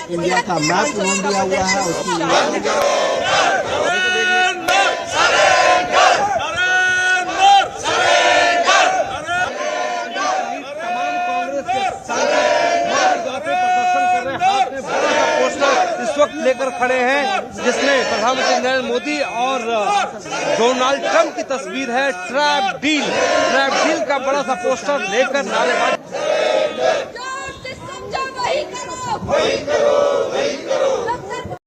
India का map उन्होंने दिया हुआ है उसकी इस वक्त लेकर खड़े हैं जिसमें प्रधानमंत्री नरेंद्र मोदी और डोनाल्ड ट्रंप की तस्वीर है। ट्रैप डील का बड़ा सा पोस्टर लेकर नारेबाजी।